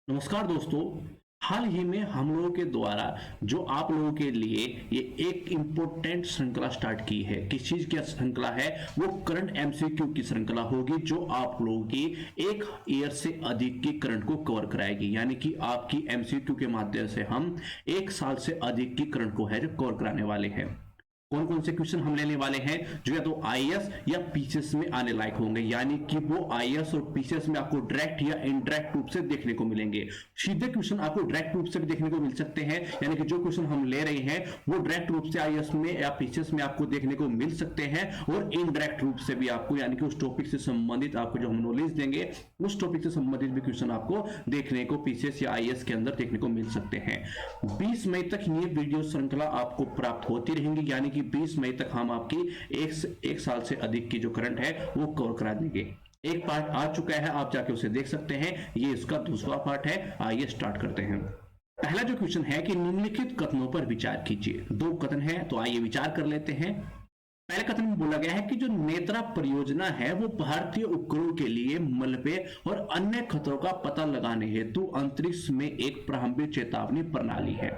नमस्कार दोस्तों। हाल ही में हम लोगों के द्वारा जो आप लोगों के लिए ये एक इम्पोर्टेंट श्रृंखला स्टार्ट की है। किस चीज की श्रृंखला है? वो करंट एमसीक्यू की श्रृंखला होगी जो आप लोगों की एक ईयर से अधिक की करंट को कवर कराएगी। यानी कि आपकी एमसीक्यू के माध्यम से हम एक साल से अधिक की करंट को है जो कवर कराने वाले हैं। कौन कौन से क्वेश्चन हम लेने वाले हैं जो या तो आईएएस या पीसीएस में आने लायक होंगे, यानी कि वो आईएएस और पीसीएस में आपको डायरेक्ट या इनडायरेक्ट रूप से देखने को मिलेंगे। सीधे क्वेश्चन आपको डायरेक्ट रूप से भी देखने को मिल सकते हैं, यानी कि जो क्वेश्चन हम ले रहे हैं वो डायरेक्ट रूप से आईएएस में या पीसीएस में आपको देखने को मिल सकते हैं, और इनडायरेक्ट रूप से भी आपको, यानी कि उस टॉपिक से संबंधित आपको जो हम नॉलेज देंगे उस टॉपिक से संबंधित भी क्वेश्चन आपको देखने को पीसीएस या आईएएस के अंदर देखने को मिल सकते हैं। 20 मई तक ये वीडियो श्रृंखला आपको प्राप्त होती रहेंगी, यानी कि 20 मई तक हम आपकी एक साल से अधिक की जो करंट है वो कवर करा देंगे। एक पार्ट आ चुका है, आप जाके उसे देख सकते हैं। ये इसका दूसरा पार्ट है। आइए स्टार्ट करते हैं। पहला जो क्वेश्चन है कि निम्नलिखित कथनों पर विचार कीजिए। दो कथन है, तो आइए विचार कर लेते हैं। पहले कथन में बोला गया है कि जो नेत्रा परियोजना है वो भारतीय उपग्रहों के लिए मलबे और अन्य खतरों का पता लगाने हेतु अंतरिक्ष में एक प्रारंभिक चेतावनी प्रणाली है।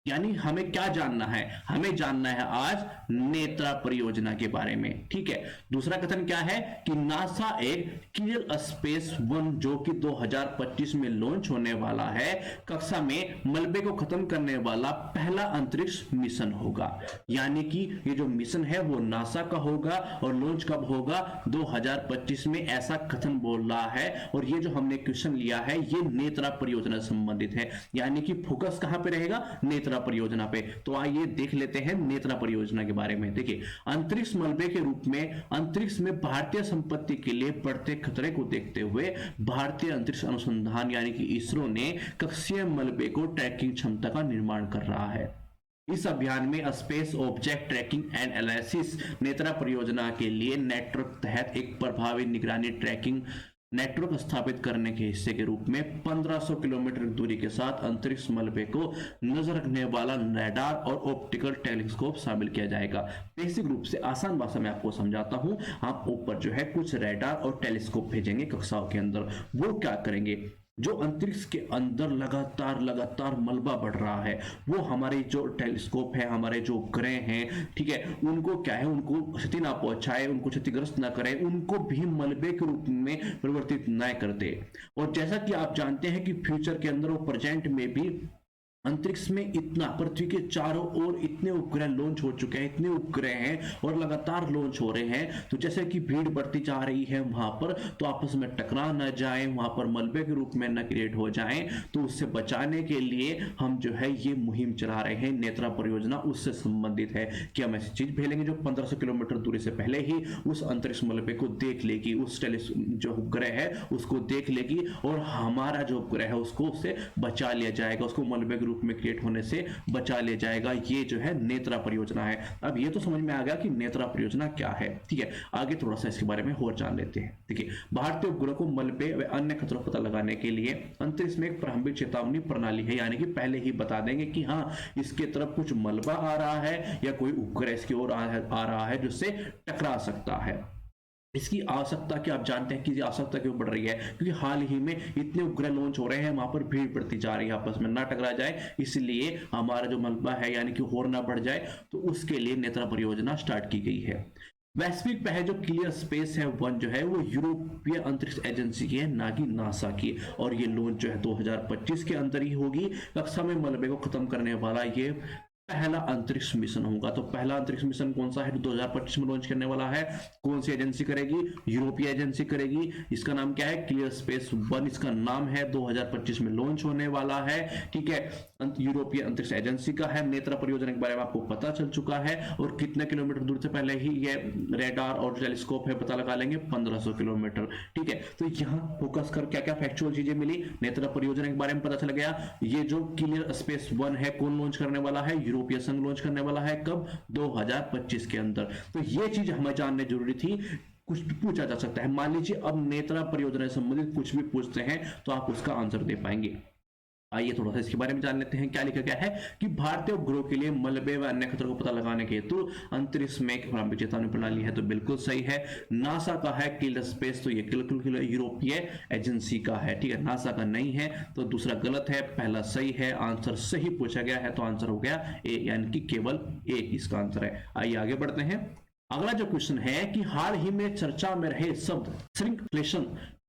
यानी हमें क्या जानना है? हमें जानना है आज नेत्रा परियोजना के बारे में। ठीक है। दूसरा कथन क्या है कि नासा एक क्लियर स्पेस 1 जो कि 2025 में लॉन्च होने वाला है, कक्षा में मलबे को खत्म करने वाला पहला अंतरिक्ष मिशन होगा। यानी कि ये जो मिशन है वो नासा का होगा और लॉन्च कब होगा? 2025 में, ऐसा कथन बोल रहा है। और ये जो हमने क्वेश्चन लिया है ये नेत्रा परियोजना से संबंधित है, यानी कि फोकस कहां पे रहेगा? नेत्रा परियोजना पे। तो आइए देख लेते हैं नेत्रा परियोजना के बारे में। देखिए, अंतरिक्ष मलबे के रूप में अंतरिक्ष में भारतीय संपत्ति के लिए बढ़ते खतरे को देखते हुए भारतीय अंतरिक्ष अनुसंधान यानी कि इसरो ने कक्षीय मलबे को ट्रैकिंग क्षमता का निर्माण कर रहा है। इस अभियान में space object tracking and analysis Netra परियोजना के लिए नेटवर्क तहत एक प्रभावी निगरानी ट्रैकिंग नेटवर्क स्थापित करने के हिस्से के रूप में 1500 किलोमीटर दूरी के साथ अंतरिक्ष मलबे को नजर रखने वाला रडार और ऑप्टिकल टेलीस्कोप शामिल किया जाएगा। बेसिक रूप से आसान भाषा में आपको समझाता हूं। आप ऊपर जो है कुछ रडार और टेलीस्कोप भेजेंगे कक्षाओं के अंदर। वो क्या करेंगे? जो अंतरिक्ष के अंदर लगातार मलबा बढ़ रहा है, वो हमारे जो टेलीस्कोप है, हमारे जो उपग्रह हैं, ठीक है, उनको क्या है, उनको क्षति ना पहुंचाए, उनको क्षतिग्रस्त ना करे, उनको भी मलबे के रूप में परिवर्तित ना कर दे। और जैसा कि आप जानते हैं कि फ्यूचर के अंदर और प्रेजेंट में भी अंतरिक्ष में इतना, पृथ्वी के चारों ओर इतने उपग्रह लॉन्च हो चुके हैं, इतने उपग्रह हैं और लगातार लॉन्च हो रहे हैं। तो जैसे कि भीड़ बढ़ती जा रही है वहां पर, तो आपस में टकरा ना जाए, वहां पर मलबे के रूप में न क्रिएट हो जाए, तो उससे बचाने के लिए हम जो है ये मुहिम चला रहे हैं। नेत्रा परियोजना उससे संबंधित है कि हम ऐसी चीज भेजेंगे जो 1500 किलोमीटर दूरी से पहले ही उस अंतरिक्ष मलबे को देख लेगी, उस जो उपग्रह है उसको देख लेगी, और हमारा जो उपग्रह है उसको उससे बचा लिया जाएगा, उसको मलबे के में क्रिएट होने से बचा लिया जाएगा। ये जो है नेत्रा परियोजना है। अब ये तो समझ में आ गया कि नेत्रा परियोजना क्या है। ठीक है, आगे थोड़ा सा इसके बारे में और जान लेते हैं। देखिए, भारतीय उपग्रह को मलबे व अन्य खतरों का पता लगाने के लिए अंतरिक्ष में एक प्रारंभिक चेतावनी प्रणाली है, यानी कि पहले ही बता देंगे कि हाँ, इसके तरफ कुछ मलबा आ रहा है या कोई उपग्रह इसकी ओर आ रहा है जिससे टकरा सकता है। इसकी आवश्यकता कि आप जानते हैं कि आवश्यकता क्यों बढ़ रही है? क्योंकि हाल ही में इतने उपग्रह लॉन्च हो रहे हैं, वहां पर भीड़ बढ़ती जा रही है, आपस में ना टकरा जाए, इसलिए हमारा जो मलबा है यानी कि और ना बढ़ जाए, तो उसके लिए नेत्रा परियोजना स्टार्ट की गई है। वैश्विक पहल जो क्लियर स्पेस है 1 जो है वो यूरोपीय अंतरिक्ष एजेंसी की है, ना कि नासा की। और ये लॉन्च जो है 2025 के अंदर ही होगी। कक्षा में मलबे को खत्म करने वाला ये पहला अंतरिक्ष मिशन होगा। तो पहला अंतरिक्ष मिशन कौन सा है? 2025 में लॉन्च करने वाला है। कौन सी एजेंसी करेगी? यूरोपीय एजेंसी करेगी। इसका नाम क्या है? क्लियर स्पेस 1 इसका नाम है। 2025 में लॉन्च होने वाला है। ठीक है, यूरोपीय अंतरिक्ष एजेंसी का है। नेत्रा परियोजना के बारे में आपको पता चल चुका है, और कितने किलोमीटर दूर से पहले ही ये रेडार और टेलीस्कोप है पता लगा लेंगे, 1500 किलोमीटर। ठीक है, तो यहाँ फोकस कर क्या क्या फैक्चुअल चीजें मिली, नेत्रा परियोजना के बारे में पता चल गया। ये जो क्लियर स्पेस 1 है, कौन लॉन्च करने वाला है? यूरोपीय संघ लॉन्च करने वाला है। कब? 2025 के अंदर। तो ये चीज हमें जानने जरूरी थी। कुछ भी पूछा जा सकता है, मान लीजिए अब नेत्रा परियोजना से संबंधित कुछ भी पूछते हैं तो आप उसका आंसर दे पाएंगे। आइए थोड़ा सा इसके बारे में जान लेते हैं। क्या लिखा गया है कि भारतीय उपग्रहों के लिए मलबे व अन्य खतरों को पता लगाने के हेतु अंतरिक्ष में एक प्रारंभिक चेतावनी प्रणाली है, तो बिल्कुल सही है। नासा का है किल्ड स्पेस, तो ये बिल्कुल यूरोपीय एजेंसी का है, ठीक है, नासा का नहीं है, तो दूसरा गलत है, पहला सही है। आंसर सही पूछा गया है तो आंसर हो गया ए, यानी कि केवल एक इसका आंसर है। आइए आगे बढ़ते हैं। अगला जो क्वेश्चन है कि हाल ही में चर्चा में रहे शब्द श्रिंकफ्लेशन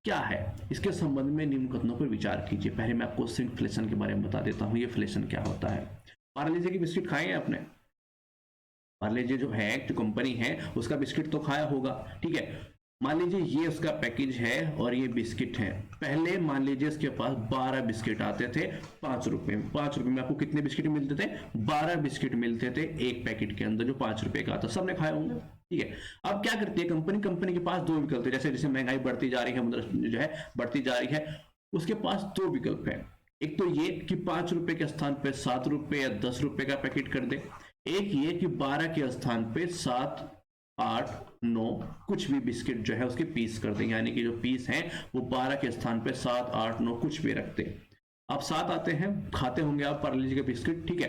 क्या है, इसके संबंध में निम्न कथनों पर विचार कीजिए। पहले मैं आपको श्रिंकफ्लेशन के बारे में बता देता हूं, ये फ्लेशन क्या होता है। पार्ले-जी की बिस्किट खाए हैं आपने? पार्ले-जी जो है, जो कंपनी है, उसका बिस्किट तो खाया होगा, ठीक है। मान लीजिए ये उसका पैकेज है और ये बिस्किट है। पहले मान लीजिए इसके पास 12 बिस्किट आते थे 5 रुपए में। 5 रुपए में आपको कितने बिस्किट मिलते थे? 12 बिस्किट मिलते थे एक पैकेट के अंदर, जो 5 रुपए का आता। सबने खाए होंगे, ठीक है। अब क्या करती है कंपनी के पास दो विकल्प है। जैसे जैसे महंगाई बढ़ती जा रही है, मुद्रा जो है बढ़ती जा रही है, उसके पास दो विकल्प है। एक तो ये कि 5 रुपए के स्थान पे 7 रुपए या 10 रुपए का पैकेट कर दे। एक ये कि 12 के स्थान पे 7, 8, 9 कुछ भी बिस्किट जो है उसके पीस कर दें, यानी कि जो पीस हैं वो 12 के स्थान पे 7, 8, 9 कुछ भी रखते। अब 7 आते हैं, खाते होंगे आप पार्ले जी के बिस्किट, ठीक है।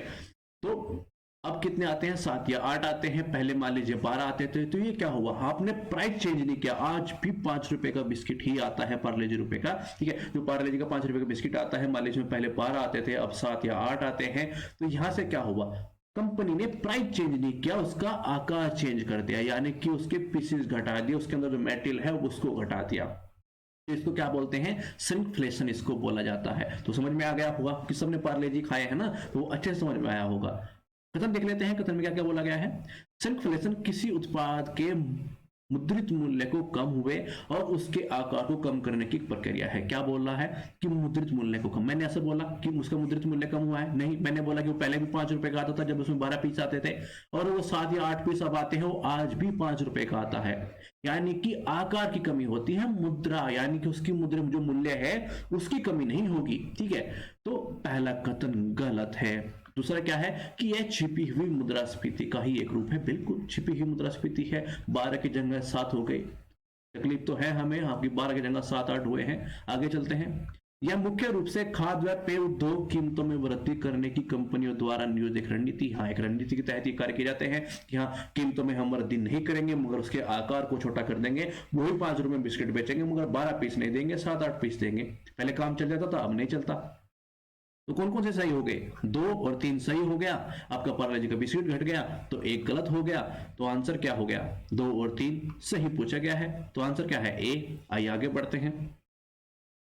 तो अब कितने आते हैं? 7 या 8 आते हैं। पहले मान लीजिए 12 आते थे, तो ये क्या हुआ, आपने प्राइस चेंज नहीं किया। आज भी 5 रुपए का बिस्किट ही आता है पार्ले जी रुपए का, ठीक है। जो पार्ले जी का 5 रुपए का बिस्किट आता है, मान लीजिए पहले 12 आते थे, अब 7 या 8 आते हैं। तो यहां से क्या हुआ, कंपनी ने प्राइस चेंज नहीं किया, उसका आकार चेंज कर दिया, यानी कि उसके पीसेस घटा दिए, उसके अंदर जो मेटेरियल है उसको घटा दिया। तो इसको क्या बोलते हैं? श्रिंकफ्लेशन इसको बोला जाता है। तो समझ में आ गया होगा कि सबने पार्ले जी खाए हैं ना, तो वो अच्छे से समझ में आया होगा। कथन देख लेते हैं, कथन में क्या क्या बोला गया है। श्रिंकफ्लेशन किसी उत्पाद के मुद्रित मूल्य को कम हुए और उसके आकार को कम करने की प्रक्रिया है। क्या बोल रहा है कि मुद्रित मूल्य को कम। मैंने ऐसा बोला कि उसका मुद्रित मूल्य कम हुआ है? नहीं, मैंने बोला कि वो पहले भी 5 रुपए का आता था जब उसमें 12 पीस आते थे, और वो 7 या 8 पीस अब आते हैं, वो आज भी 5 रुपए का आता है। यानी कि आकार की कमी होती है, मुद्रा यानी कि उसकी मुद्रा जो मूल्य है उसकी कमी नहीं होगी, ठीक है। तो पहला कथन गलत है। दूसरा क्या है कि यह छिपी हुई मुद्रास्फीति का ही एक रूप है। बिल्कुल छिपी हुई मुद्रास्फीति है। 12 की जगह 7 हो गई, तकलीफ तो है हमें, आपकी 12 की जगह 7, 8 हुए हैं। आगे चलते हैं। यह मुख्य रूप से खाद्य व पेय उद्योग कीमतों में वृद्धि करने की कंपनियों द्वारा नियोजित एक रणनीति। हाँ, एक रणनीति के तहत ये कार्य किए जाते हैं कि हाँ, कीमतों में हम वृद्धि नहीं करेंगे मगर उसके आकार को छोटा कर देंगे। वही 5 रुपए में बिस्किट बेचेंगे मगर 12 पीस नहीं देंगे, 7, 8 पीस देंगे। पहले काम चल जाता था, अब नहीं चलता। तो कौन कौन से सही हो गए? 2 और 3 सही हो गया। आपका पार्ले जी का बिस्किट घट गया तो एक गलत हो गया। तो आंसर क्या हो गया? 2 और 3 सही पूछा गया है, तो आंसर क्या है? ए। आइए आगे बढ़ते हैं।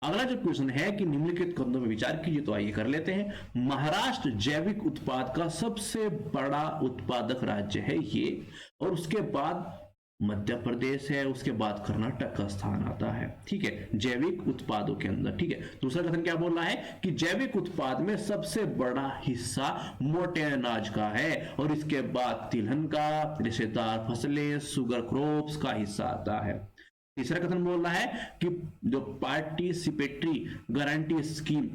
अगला जो क्वेश्चन है कि निम्नलिखित कथनों में विचार कीजिए, तो आइए कर लेते हैं। महाराष्ट्र जैविक उत्पाद का सबसे बड़ा उत्पादक राज्य है ये, और उसके बाद मध्य प्रदेश है, उसके बाद कर्नाटक का स्थान आता है, ठीक है, जैविक उत्पादों के अंदर, ठीक है। दूसरा कथन क्या बोल रहा है कि जैविक उत्पाद में सबसे बड़ा हिस्सा मोटे अनाज का है, और इसके बाद तिलहन का, रेशेदार फसलें, शुगर क्रॉप्स का हिस्सा आता है। तीसरा कथन बोल रहा है कि जो participatory guarantee scheme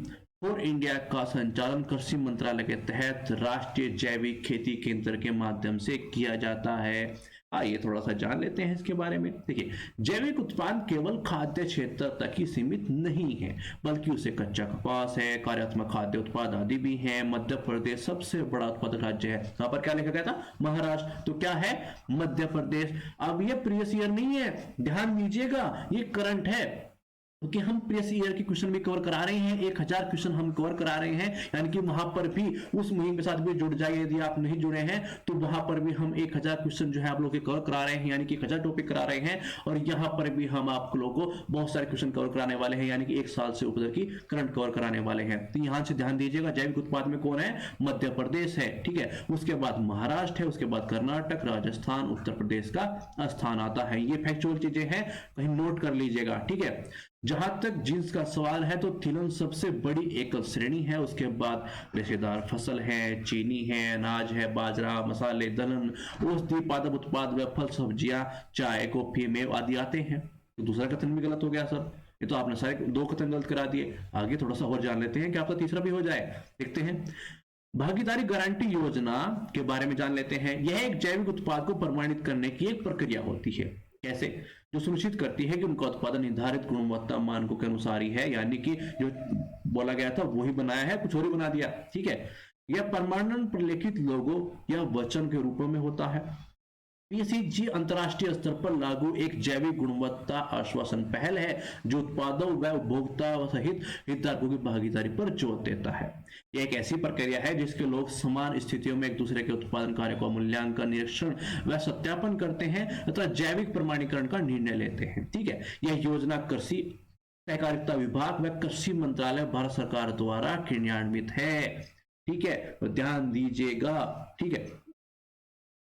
for India का संचालन कृषि मंत्रालय के तहत राष्ट्रीय जैविक खेती केंद्र के माध्यम से किया जाता है। आइए थोड़ा सा जान लेते हैं इसके बारे में। देखिए, जैविक उत्पाद केवल खाद्य क्षेत्र तक ही सीमित नहीं है, बल्कि उसे कच्चा कपास है, कार्यात्मक खाद्य उत्पाद आदि भी हैं। मध्य प्रदेश सबसे बड़ा उत्पादक राज्य है। यहाँ पर क्या लिखा गया था? महाराष्ट्र। तो क्या है? मध्य प्रदेश। अब ये प्रीवियस ईयर नहीं है, ध्यान दीजिएगा, ये करंट है, क्योंकि हम प्रीवियस ईयर के क्वेश्चन भी कवर करा रहे हैं। 1000 क्वेश्चन हम कवर करा रहे हैं, यानी कि वहां पर भी उस मुहिम के साथ भी जुड़ जाइए। यदि आप नहीं जुड़े हैं तो वहां पर भी हम 1000 क्वेश्चन जो है आप लोग के कवर करा रहे हैं, यानी कि 1000 टॉपिक करा रहे हैं। और यहाँ पर भी हम आप लोगों को बहुत सारे क्वेश्चन कवर कराने वाले हैं, यानी कि 1 साल से ऊपर की करंट कवर कराने वाले हैं। तो यहाँ से ध्यान दीजिएगा, जैविक उत्पाद में कौन है? मध्य प्रदेश है, ठीक है। उसके बाद महाराष्ट्र है, उसके बाद कर्नाटक, राजस्थान, उत्तर प्रदेश का स्थान आता है। ये फैक्चुअल चीजें हैं, कहीं नोट कर लीजिएगा, ठीक है। जहां तक जींस का सवाल है तो तिलहन सबसे बड़ी एकल श्रेणी है, उसके बाद रेशेदार फसल है, चीनी है, अनाज है, बाजरा, मसाले, दलहन, औषधि पादप उत्पाद व फल, सब्जियां, चाय, कॉफी, मेव आदि आते हैं। तो दूसरा कथन भी गलत हो गया सर, ये तो आपने सारे 2 कथन गलत करा दिए। आगे थोड़ा सा और जान लेते हैं कि आपका तीसरा भी हो जाए। देखते हैं, भागीदारी गारंटी योजना के बारे में जान लेते हैं। यह एक जैविक उत्पाद को प्रमाणित करने की एक प्रक्रिया होती है। कैसे? जो सुनिश्चित करती है कि उनका उत्पादन निर्धारित गुणवत्ता मानकों के अनुसार ही है, यानी कि जो बोला गया था वही बनाया है, कुछ और ही बना दिया। ठीक है, यह परमानेंट प्रलेखित लोगो या वचन के रूपों में होता है। पीसीजी अंतर्राष्ट्रीय स्तर पर लागू एक जैविक गुणवत्ता आश्वासन पहल है जो उत्पादों व उपभोक्ता सहित हितधारकों की भागीदारी पर जोर देता है। यह एक ऐसी प्रक्रिया है जिसके लोग समान स्थितियों में एक दूसरे के उत्पादन कार्य का मूल्यांकन, निरीक्षण व सत्यापन करते हैं तथा जैविक प्रमाणीकरण का निर्णय लेते हैं। ठीक है, यह योजना कृषि सहकारिता विभाग व कृषि मंत्रालय भारत सरकार द्वारा क्रियान्वित है। ठीक है, तो ध्यान दीजिएगा। ठीक है,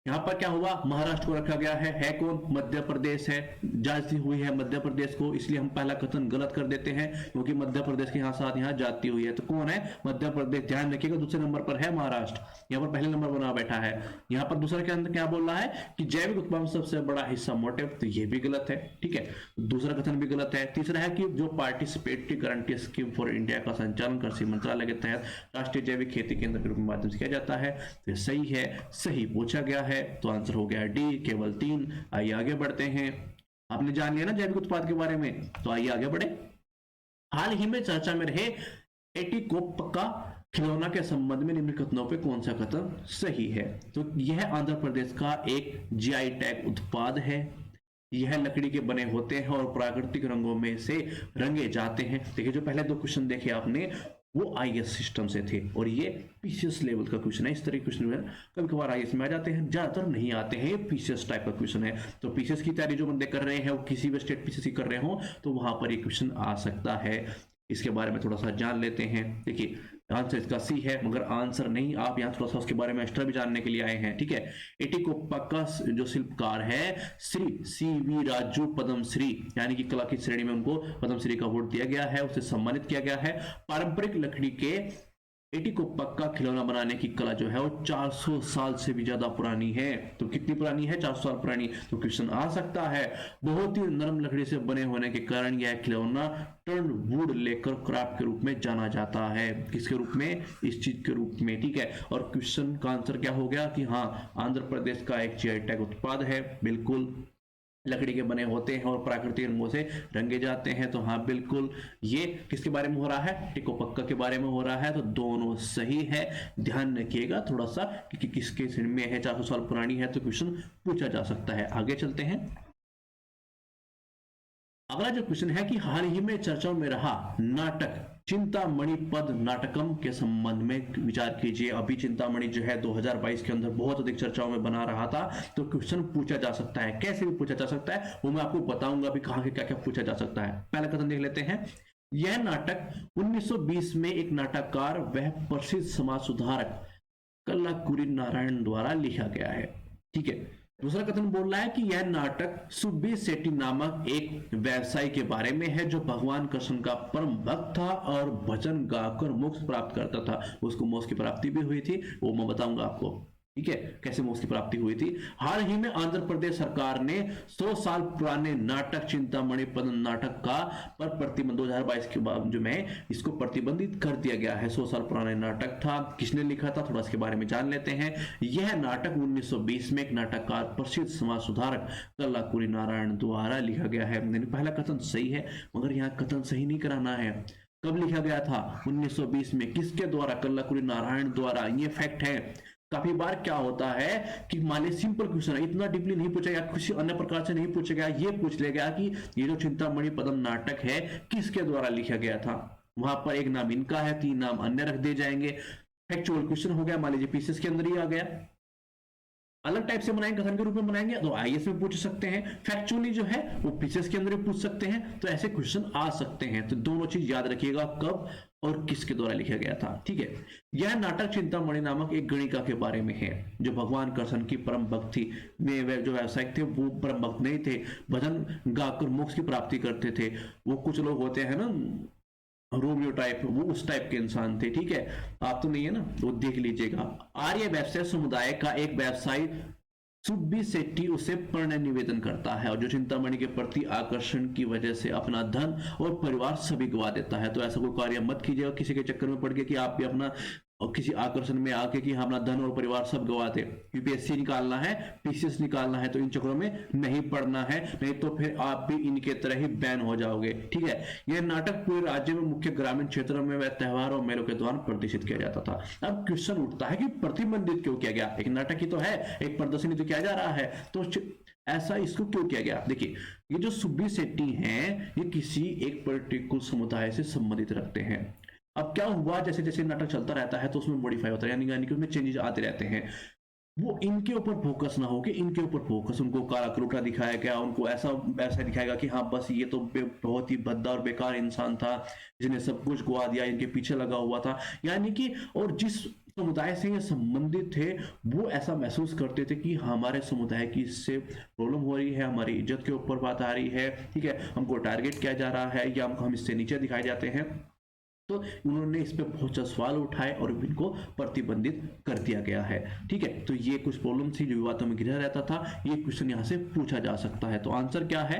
यहां पर क्या हुआ, महाराष्ट्र को रखा गया है कौन? मध्य प्रदेश है। जाति हुई है मध्य प्रदेश को, इसलिए हम पहला कथन गलत कर देते हैं क्योंकि मध्य प्रदेश के साथ यहाँ जाति हुई है, तो कौन है? मध्य प्रदेश। ध्यान रखिएगा, दूसरे नंबर पर है महाराष्ट्र, यहाँ पर पहले नंबर बना बैठा है। यहाँ पर दूसरा के अंदर क्या बोल रहा है कि जैविक उत्पादन सबसे बड़ा हिस्सा मोटिव, तो ये भी गलत है। ठीक है, दूसरा कथन भी गलत है। तीसरा है कि जो participatory guarantee scheme for India का संचालन कृषि मंत्रालय के तहत राष्ट्रीय जैविक खेती केंद्र के रूप में माध्यम से किया जाता है, तो सही है, सही पूछा गया है, तो आंसर हो गया डी, केवल 3। आइए आगे बढ़ते हैं। आपने जान लिया ना जैविक उत्पाद के बारे में, तो आइए आगे बढ़े। हाल ही में चर्चा में रहे एटिकोप्पका खिलौना के संबंध में निम्न कथनों पे कौन सा कथन सही है? तो यह आंध्र प्रदेश का एक जीआई टैग उत्पाद है। यह लकड़ी के बने होते हैं और प्राकृतिक रंगों में से रंगे जाते हैं। देखिए, जो पहले 2 क्वेश्चन देखे आपने वो आईएएस सिस्टम से थे और ये पीसीएस लेवल का क्वेश्चन है। इस तरह के क्वेश्चन कभी कभार आईएएस में आ जाते हैं, ज्यादातर नहीं आते हैं। ये पीसीएस टाइप का क्वेश्चन है, तो पीसीएस की तैयारी जो बंदे कर रहे हैं वो किसी भी स्टेट पीसीएस कर रहे हो तो वहां पर ये क्वेश्चन आ सकता है। इसके बारे में थोड़ा सा जान लेते हैं। देखिए, आंसर इसका सी है, मगर आंसर नहीं, आप यहाँ थोड़ा सा उसके बारे में एक्स्ट्रा भी जानने के लिए आए हैं। ठीक है, एटिकोप्पा का जो शिल्पकार है श्री सीवी राजू पद्मश्री, यानी कि कला की श्रेणी में उनको पद्मश्री का अवार्ड दिया गया है, उसे सम्मानित किया गया है। पारंपरिक लकड़ी के एटिकोप्पा का खिलौना बनाने की कला जो है वो 400 साल से भी ज्यादा पुरानी है। तो कितनी पुरानी है? 400 साल पुरानी। तो क्वेश्चन आ सकता है, बहुत ही नरम लकड़ी से बने होने के कारण यह खिलौना टर्न वुड लेकर क्राफ्ट के रूप में जाना जाता है। किसके रूप में? इस चीज के रूप में। ठीक है, और क्वेश्चन का आंसर क्या हो गया कि हाँ, आंध्र प्रदेश का एक जीआई टैग उत्पाद है। बिल्कुल, लकड़ी के बने होते हैं और प्राकृतिक रंगों से रंगे जाते हैं, तो हाँ बिल्कुल। ये किसके बारे में हो रहा है? टिकोपक्का के बारे में हो रहा है, तो दोनों सही है। ध्यान रखिएगा थोड़ा सा कि किसके श्रेणी में है, 400 साल पुरानी है, तो क्वेश्चन पूछा जा सकता है। आगे चलते हैं। अगला जो क्वेश्चन है कि हाल ही में चर्चाओं में रहा नाटक चिंतामणि पद नाटकम के संबंध में विचार कीजिए। अभी चिंतामणि जो है 2022 के अंदर बहुत अधिक चर्चाओं में बना रहा था, तो क्वेश्चन पूछा जा सकता है। कैसे भी पूछा जा सकता है वो मैं आपको बताऊंगा अभी कहां के क्या क्या पूछा जा सकता है। पहला कथन देख लेते हैं। यह नाटक 1920 में एक नाटककार वह प्रसिद्ध समाज सुधारक कल्लाकुरी नारायण द्वारा लिखा गया है। ठीक है, दूसरा कथन बोल रहा है कि यह नाटक सुब्बी सेठी नामक एक व्यवसायी के बारे में है जो भगवान कृष्ण का परम भक्त था और भजन गाकर मोक्ष प्राप्त करता था। उसको मोक्ष की प्राप्ति भी हुई थी, वो मैं बताऊंगा आपको। ठीक है, कैसे मोक्ष की प्राप्ति हुई थी। हाल ही में आंध्र प्रदेश सरकार ने 100 साल पुराने नाटक चिंतामणि पद नाटक का पर प्रतिबंध 2022 के बाद जो में इसको प्रतिबंधित कर दिया गया है। 100 साल पुराने नाटक था, किसने लिखा था थोड़ा इसके बारे में जान लेते हैं। यह नाटक 1920 में एक नाटककार प्रसिद्ध समाज सुधारक कल्लाकुरी नारायण द्वारा लिखा गया है। पहला कथन सही है, मगर यहाँ कथन सही नहीं कराना है। कब लिखा गया था? 1920 में। किसके द्वारा? कल्लाकुरी नारायण द्वारा। ये फैक्ट है। काफी बार क्या होता है कि मान लीजिए सिंपल क्वेश्चन है, इतना डीपली नहीं पूछा गया, किसी अन्य प्रकार से नहीं पूछा गया, ये पूछ लेगा कि ये जो चिंतामणि पदम नाटक है किसके द्वारा लिखा गया था। वहां पर एक नाम इनका है, 3 नाम अन्य रख दिए जाएंगे। फैक्चुअल क्वेश्चन हो गया, मान लीजिए पीसीएस के अंदर ही आ गया। अलग टाइप से बनाएंगे, कथन के रूप में बनाएंगे तो आईएएस में पूछ सकते हैं। फैक्चुअली जो है वो पीसीएस के अंदर ही पूछ सकते हैं, तो ऐसे क्वेश्चन आ सकते हैं। तो दोनों चीज याद रखिएगा, कब और किसके द्वारा लिखा गया था। ठीक है, यह नाटक चिंतामणि नामक एक गणिका के बारे में है जो भगवान कृष्ण की परम भक्ति में वे जो व्यवसायिक थे वो परम भक्त नहीं थे, भजन गाकर मोक्ष की प्राप्ति करते थे। वो कुछ लोग होते हैं ना रोमियो टाइप, वो उस टाइप के इंसान थे। ठीक है, आप तो नहीं है ना, वो देख लीजिएगा। आर्य व्यवसाय समुदाय का एक व्यवसायी सुब्बी सेट्टी उसे प्रणय निवेदन करता है और जो चिंतामणि के प्रति आकर्षण की वजह से अपना धन और परिवार सभी गवा देता है। तो ऐसा कोई कार्य मत कीजिएगा किसी के चक्कर में पड़ के कि आप भी अपना और किसी आकर्षण में आके कि अपना धन और परिवार सब गवाते, यूपीएससी निकालना है, पीसीएस निकालना है, तो इन चक्करों में नहीं पड़ना है, नहीं तो फिर आप भी इनके तरह ही बैन हो जाओगे। ठीक है, यह नाटक पूरे राज्य में मुख्य ग्रामीण क्षेत्रों में वह त्योहार और मेलों के दौरान प्रदर्शित किया जाता था। अब क्वेश्चन उठता है कि प्रतिबंधित क्यों किया गया? एक नाटक ही तो है, एक प्रदर्शनी तो किया जा रहा है, तो ऐसा इसको क्यों किया गया? देखिए, ये जो सुब्बी शेट्टी हैं, ये किसी एक पर्टिकुलर समुदाय से संबंधित रखते हैं। अब क्या हुआ, जैसे जैसे नाटक चलता रहता है तो उसमें मॉडिफाई होता है, यानी कि उसमें चेंजेस आते रहते हैं। वो इनके ऊपर फोकस ना हो कि इनके ऊपर फोकस, उनको काला कलूटा दिखाया गया, उनको ऐसा ऐसा दिखाएगा कि हाँ बस ये तो बहुत ही भद्दा और बेकार इंसान था जिसने सब कुछ गुआ दिया, इनके पीछे लगा हुआ था। यानी कि और जिस समुदाय से ये संबंधित थे वो ऐसा महसूस करते थे कि हमारे समुदाय की इससे प्रॉब्लम हो रही है, हमारी इज्जत के ऊपर बात आ रही है, ठीक है, हमको टारगेट किया जा रहा है या हम इससे नीचे दिखाए जाते हैं। तो उन्होंने इस पे बहुत सा सवाल उठाए और इनको प्रतिबंधित कर दिया गया है। ठीक है, तो ये कुछ प्रॉब्लम थी जो विवादों में घिरा रहता था, ये क्वेश्चन यहाँ से पूछा जा सकता है। तो आंसर क्या है?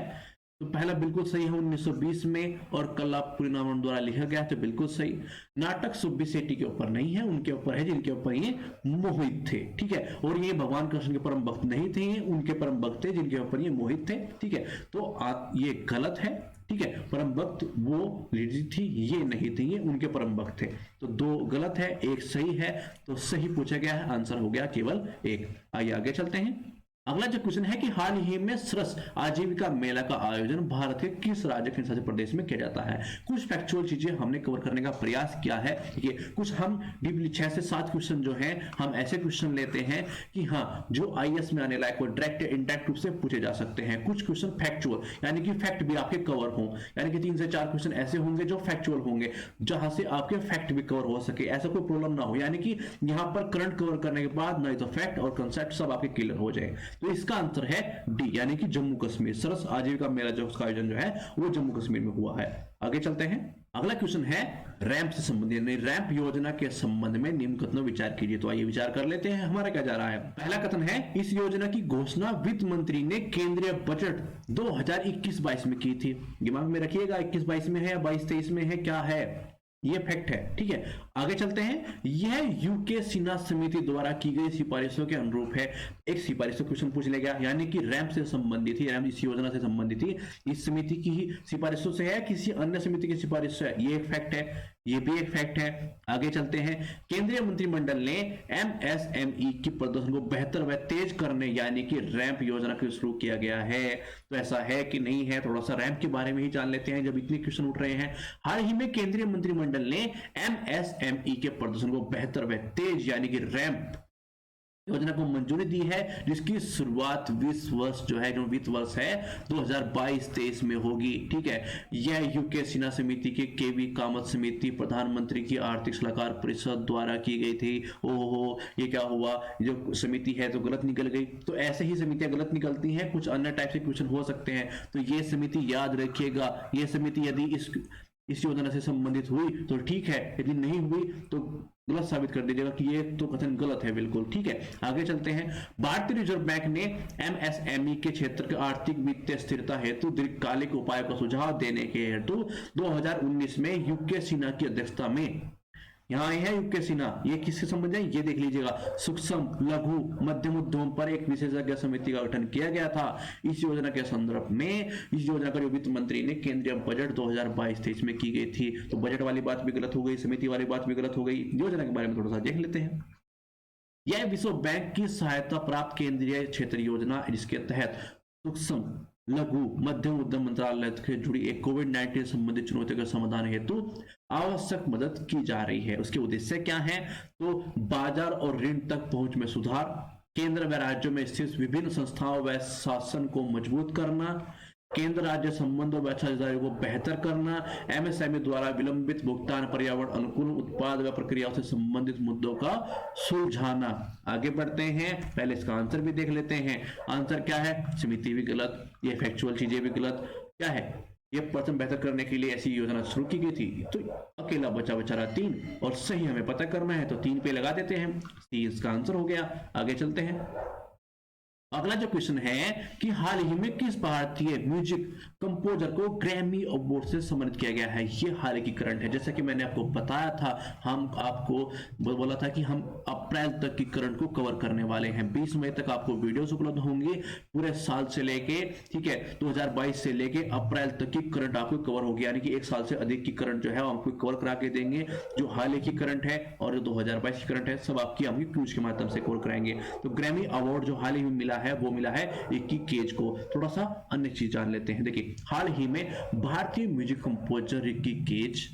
तो पहला बिल्कुल सही है 1920 में, और कल्लापुरी नामन द्वारा लिखा गया, तो बिल्कुल सही। नाटक सुब्बी शेट्टी के ऊपर नहीं है, उनके ऊपर है जिनके ऊपर ये मोहित थे। ठीक है, और ये भगवान कृष्ण के परम भक्त नहीं थे, उनके परम भक्त थे जिनके ऊपर ये मोहित थे। ठीक है, तो ये गलत है। ठीक है, परम भक्त वो लेडी थी, ये नहीं थी, ये उनके परम भक्त थे। तो दो गलत है, एक सही है, तो सही पूछा गया है, आंसर हो गया केवल एक। आइए आगे चलते हैं। अगला जो क्वेश्चन है कि हाल ही में सरस आजीविका मेला का आयोजन भारत के किस राज्य के शासित प्रदेश में किया जाता है? कुछ फैक्चुअल चीजें हमने कवर करने का प्रयास किया है। देखिए, कुछ हम डीपली 6 से 7 क्वेश्चन जो हैं हम ऐसे क्वेश्चन लेते हैं कि हाँ जो आईएएस में आने लायक हो, डायरेक्ट इनडायरेक्ट रूप से पूछे जा सकते हैं। कुछ क्वेश्चन फैक्चुअल, यानी कि फैक्ट भी आपके कवर हों, यानी कि 3 से 4 क्वेश्चन ऐसे होंगे जो फैक्चुअल होंगे, जहां से आपके फैक्ट भी कवर हो सके, ऐसा कोई प्रॉब्लम ना हो, यानी कि यहाँ पर करंट कवर करने के बाद नहीं तो फैक्ट और कंसेप्ट सब आपके क्लियर हो जाए। तो इसका आंसर है डी, यानी कि जम्मू कश्मीर। सरस आजीविका मेला जो उसका आयोजन जो है वो जम्मू कश्मीर में हुआ है। आगे चलते हैं। अगला क्वेश्चन है रैंप से संबंधित, रैंप योजना के संबंध में निम्न कथनों विचार कीजिए। तो आइए विचार कर लेते हैं हमारा क्या जा रहा है। पहला कथन है, इस योजना की घोषणा वित्त मंत्री ने केंद्रीय बजट 2021-22 में की थी। दिमाग में रखिएगा, 21-22 में है या 22-23 में है, क्या है, ये फैक्ट है। ठीक है, आगे चलते हैं। यह यूके सिन्हा समिति द्वारा की गई सिफारिशों के अनुरूप है। एक सिफारिश से क्वेश्चन पूछ लिया गया, यानी कि रैंप से संबंधित ही, रैंप इस योजना से संबंधित ही, इस समिति की ही सिफारिशों से है, किसी अन्य समिति की सिफारिश से है, ये एक फैक्ट है, ये भी एक फैक्ट है। आगे चलते हैं। केंद्रीय मंत्रिमंडल ने एमएसएमई की प्रदर्शन को बेहतर व तेज करने, यानी कि रैंप योजना को शुरू किया गया है। तो ऐसा है कि नहीं है, थोड़ा सा रैंप के बारे में ही जान लेते हैं जब इतने क्वेश्चन उठ रहे हैं। हाल ही में केंद्रीय मंत्रिमंडल ने एमएसएमई के प्रदर्शन को बेहतर व तेज, यानी कि रैंप योजना को मंजूरी दी है, जिसकी शुरुआत 20 वर्ष जो है, जो वित्त वर्ष है 2022-23 में होगी। ठीक है, यह यूके सिन्हा समिति के केवी कामत समिति प्रधानमंत्री की आर्थिक सलाहकार परिषद द्वारा की गई थी। ओहो, ये क्या हुआ, जो समिति है तो गलत निकल गई। तो ऐसे ही समितियां गलत निकलती हैं, कुछ अन्य टाइप से क्वेश्चन हो सकते हैं। तो ये समिति याद रखिएगा, ये समिति यदि इस योजना से संबंधित हुई तो ठीक है, यदि नहीं हुई तो गलत साबित कर दीजिएगा कि ये तो कथन गलत है बिल्कुल। ठीक है, आगे चलते हैं। भारतीय रिजर्व बैंक ने एमएसएमई के क्षेत्र के आर्थिक वित्तीय स्थिरता हेतु दीर्घकालिक उपायों का सुझाव देने के हेतु 2019 में यूके सिन्हा की अध्यक्षता में, यहाँ आए हैं यूके सिन्हा, ये किसके संबंध है ये देख लीजिएगा, सूक्ष्म लघु मध्यम उद्यम पर एक विशेषज्ञ समिति का गठन किया गया था। इस योजना के संदर्भ में, इस योजना का वित्त मंत्री ने केंद्रीय बजट 2022-23 में की गई थी। तो बजट वाली बात भी गलत हो गई, समिति वाली बात भी गलत हो गई। योजना के बारे में थोड़ा सा देख लेते हैं। यह विश्व बैंक की सहायता प्राप्त केंद्रीय क्षेत्र योजना, जिसके तहत सूक्ष्म लघु मध्यम उद्यम मंत्रालय से जुड़ी एक कोविड-19 संबंधित चुनौतियों के समाधान हेतु आवश्यक मदद की जा रही है। उसके उद्देश्य क्या है? तो बाजार और ऋण तक पहुंच में सुधार, केंद्र व राज्यों में स्थित विभिन्न संस्थाओं व शासन को मजबूत करना, केंद्र राज्य संबंधों व साझेदारी को बेहतर करना, एमएसएमई द्वारा विलंबित भुगतान, पर्यावरण अनुकूल उत्पाद व प्रक्रियाओं से संबंधित मुद्दों का सुलझाना। आगे बढ़ते हैं, पहले इसका आंसर भी देख लेते हैं। आंसर क्या है? समिति भी गलत, ये फैक्चुअल चीजें भी गलत। क्या है? ये प्रथम बेहतर करने के लिए ऐसी योजना शुरू की गई थी। तो अकेला बचा बेचारा 3, और सही हमें पता करना है तो 3 पे लगा देते हैं। सी इसका आंसर हो गया। आगे चलते हैं। अगला जो क्वेश्चन है कि हाल ही में किस भारतीय म्यूजिक कंपोजर को ग्रैमी अवार्ड से सम्मानित किया गया है। ये हाल ही की करंट है, जैसा कि मैंने आपको बताया था, हम आपको बोला था कि हम अप्रैल तक की करंट को कवर करने वाले हैं। 20 मई तक आपको वीडियोस उपलब्ध होंगे पूरे साल से लेके, ठीक है, 2022 से लेके अप्रैल तक की करंट आपको कवर होगी, यानी कि एक साल से अधिक की करंट जो है आपको कवर करा के देंगे। जो हाल ही की करंट है और जो 2022 की करंट है, सब आपकी हम क्विज के माध्यम से कवर कराएंगे। तो ग्रैमी अवार्ड जो हाल ही में मिला है वो मिला है रिकी केज को। थोड़ा सा अन्य चीज जान लेते हैं। देखिए, हाल ही में भारतीय music composer Ricky Kej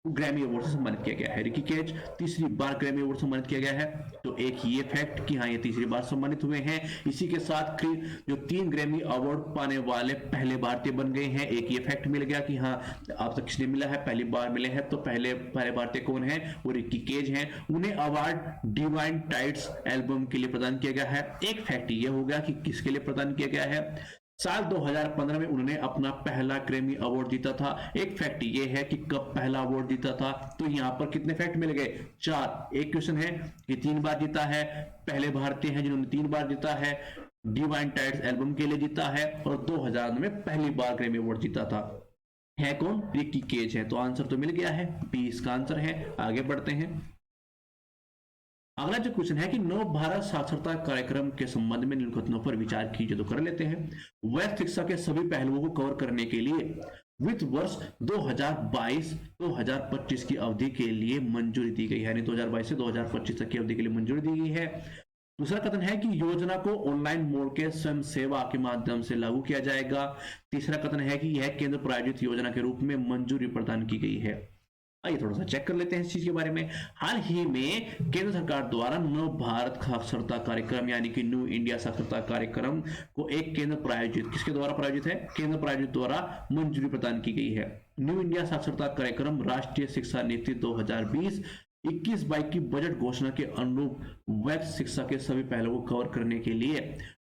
Grammy award से सम्मानित किया गया है। रिकी केज तीसरी बार ग्रैमी अवार्ड सम्मानित किया गया है। तो एक ये फैक्ट कि हाँ, ये तीसरी बार सम्मानित हुए हैं। इसी के साथ जो 3 ग्रैमी अवार्ड पाने वाले पहले भारतीय बन गए हैं। एक ये फैक्ट मिल गया कि हाँ, अब तक किसने मिला है, पहली बार मिले हैं। तो पहले भारतीय कौन है, वो रिकी केज हैं। उन्हें अवार्ड डिवाइन टाइड्स एल्बम के लिए प्रदान किया गया है। एक फैक्ट ये हो गया कि किसके लिए प्रदान किया गया है। साल 2015 में उन्होंने अपना पहला ग्रैमी अवार्ड जीता था। एक फैक्ट ये है कि कब पहला अवार्ड जीता था। तो यहां पर कितने फैक्ट मिल गए, 4। एक क्वेश्चन है कि 3 बार जीता है, पहले भारतीय हैं जिन्होंने 3 बार जीता है, डिवाइन टाइड्स एल्बम के लिए जीता है, और 2000 में पहली बार ग्रैमी अवार्ड जीता था। है कौन, रिकी केज है। तो आंसर तो मिल गया है, बी इसका आंसर है। आगे बढ़ते हैं। अगला जो क्वेश्चन है कि नव भारत साक्षरता कार्यक्रम के संबंध में निम्न कथनों पर विचार कीजिए। तो कर लेते हैं। वैध शिक्षा के सभी पहलुओं को कवर करने के लिए वित्त वर्ष 2022-2025 की अवधि के लिए मंजूरी दी गई है, यानी 2022 से 2025 तक की अवधि के लिए मंजूरी दी गई है। दूसरा कथन है कि योजना को ऑनलाइन मोड के स्वयं सेवा के माध्यम से लागू किया जाएगा। तीसरा कथन है कि यह केंद्र प्रायोजित योजना के रूप में मंजूरी प्रदान की गई है। आइए थोड़ा सा चेक कर लेते हैं इस चीज के बारे में। हाल ही में केंद्र सरकार द्वारा नव भारत साक्षरता कार्यक्रम यानी कि न्यू इंडिया साक्षरता कार्यक्रम को एक केंद्र प्रायोजित, किसके द्वारा प्रायोजित है, केंद्र प्रायोजित द्वारा मंजूरी प्रदान की गई है। न्यू इंडिया साक्षरता कार्यक्रम राष्ट्रीय शिक्षा नीति 2020-21-22 की बजट घोषणा के अनुरूप वैध शिक्षा के सभी पहलुओं को कवर करने के लिए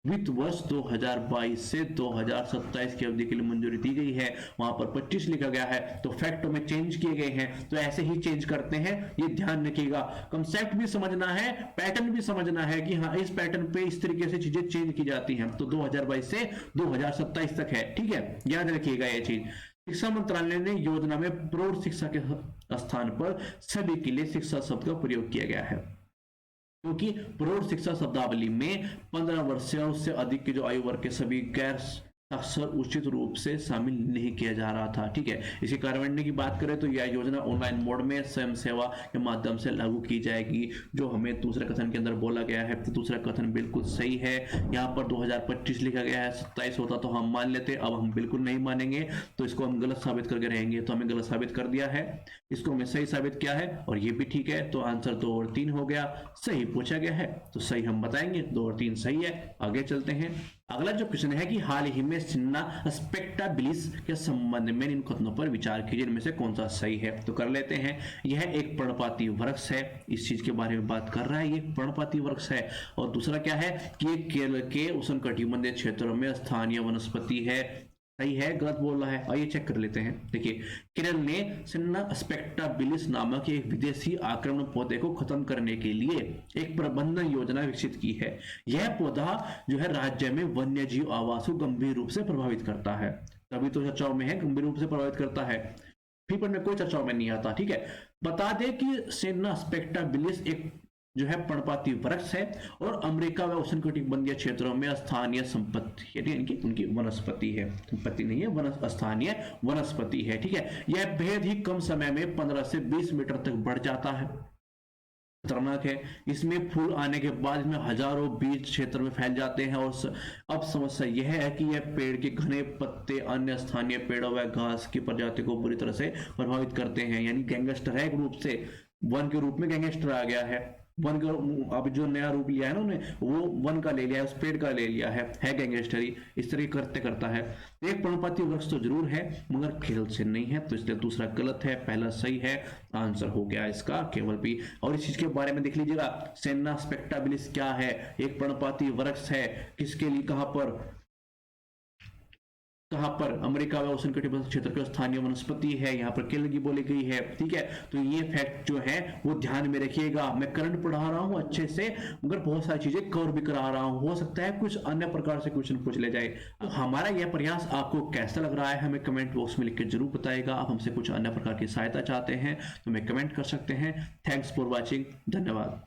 वित्त वर्ष 2022 से 2027 की अवधि के लिए मंजूरी दी गई है। वहां पर 25 लिखा गया है, तो फैक्टों में चेंज किए गए हैं, तो ऐसे ही चेंज करते हैं, ये ध्यान रखिएगा। कंसेप्ट भी समझना है, पैटर्न भी समझना है कि हाँ, इस पैटर्न पे इस तरीके से चीजें चेंज की जाती हैं। तो 2022 से 2027 तक है, ठीक है, याद रखिएगा ये चीज। शिक्षा मंत्रालय ने योजना में प्रौढ़ शिक्षा के स्थान पर सभी के लिए शिक्षा शब्द का प्रयोग किया गया है, क्योंकि प्रौढ़ शिक्षा शब्दावली में 15 वर्ष से उससे अधिक के जो आयु वर्ग के सभी गैर अक्सर उचित रूप से शामिल नहीं किया जा रहा था, ठीक है। इसी कार्यान्वयन की बात करें तो यह योजना ऑनलाइन मोड में स्वयं सेवा के माध्यम से लागू की जाएगी, जो हमें दूसरे कथन के अंदर बोला गया है। तो दूसरा कथन बिल्कुल सही है। यहाँ पर 2025 लिखा गया है, 27 होता तो हम मान लेते, अब हम बिल्कुल नहीं मानेंगे, तो इसको हम गलत साबित करके रहेंगे। तो हमें गलत साबित कर दिया है, इसको हमें सही साबित किया है, और ये भी ठीक है। तो आंसर 2 और 3 हो गया। सही पूछा गया है तो सही हम बताएंगे, 2 और 3 सही है। आगे चलते हैं। अगला जो क्वेश्चन है कि हाल ही में सिन्ना स्पेक्टाबिलिस के संबंध में इन कथनों पर विचार कीजिए, इनमें से कौन सा सही है। तो कर लेते हैं। यह एक पर्णपाती वृक्ष है, इस चीज के बारे में बात कर रहा है, ये पर्णपाती वृक्ष है। और दूसरा क्या है कि केरल के उष्णकटिबंधीय क्षेत्रों में स्थानीय वनस्पति है। सही है, गलत बोल रहा है, आइए चेक कर लेते हैं। देखिए, केरल ने सिन्ना स्पेक्टाबिलिस नामक एक विदेशी आक्रमण पौधे को खत्म करने के लिए एक प्रबंधन योजना विकसित की है। यह पौधा जो है राज्य में वन्य जीव आवास को गंभीर रूप से प्रभावित करता है। तभी तो चर्चाओं में है, गंभीर रूप से प्रभावित करता है, फिर में कोई चर्चाओं में नहीं आता, ठीक है। बता दें कि सिन्ना स्पेक्टाबिलिस एक जो है पर्णपाती वृक्ष है और अमेरिका व उष्णकटिबंधीय क्षेत्रों में स्थानीय संपत्ति यानी उनकी वनस्पति है, संपत्ति नहीं है, स्थानीय वनस्पति है, ठीक है। यह बेहद ही कम समय में 15 से 20 मीटर तक बढ़ जाता है, खतरनाक है। इसमें फूल आने के बाद इसमें हजारों बीज क्षेत्र में फैल जाते हैं। और अब समस्या यह है कि यह पेड़ के घने पत्ते अन्य स्थानीय पेड़ों व घास की प्रजाति को बुरी तरह से प्रभावित करते हैं। यानी गैंगस्टर है, एक रूप से वन के रूप में गैंगस्टर आ गया है। वन का अब जो नया रूप लिया है ना उन्हें, वो वन का ले लिया है, उस पेड़ का ले लिया है गैंगस्टरी, इस तरह करते करता है। एक पर्णपाती वृक्ष तो जरूर है मगर केरल से नहीं है, तो इसलिए दूसरा गलत है, पहला सही है। आंसर हो गया इसका केवल बी। और इस चीज के बारे में देख लीजिएगा, सिन्ना स्पेक्टाबिलिस क्या है, एक पर्णपाती वृक्ष है, किसके लिए, कहां जहां पर अमेरिका व उष्णकटिबंधीय क्षेत्र का स्थानीय वनस्पति है, यहाँ पर केलगी बोली गई है। ठीक है, तो ये फैक्ट जो है वो ध्यान में रखिएगा। मैं करंट पढ़ा रहा हूँ अच्छे से, मगर बहुत सारी चीजें कवर भी करा रहा हूँ, हो सकता है कुछ अन्य प्रकार से क्वेश्चन पूछ ले जाए। तो हमारा यह प्रयास आपको कैसा लग रहा है हमें कमेंट बॉक्स में लिख के जरूर बताएगा। आप हमसे कुछ अन्य प्रकार की सहायता चाहते हैं तो हमें कमेंट कर सकते हैं। थैंक्स फॉर वॉचिंग, धन्यवाद।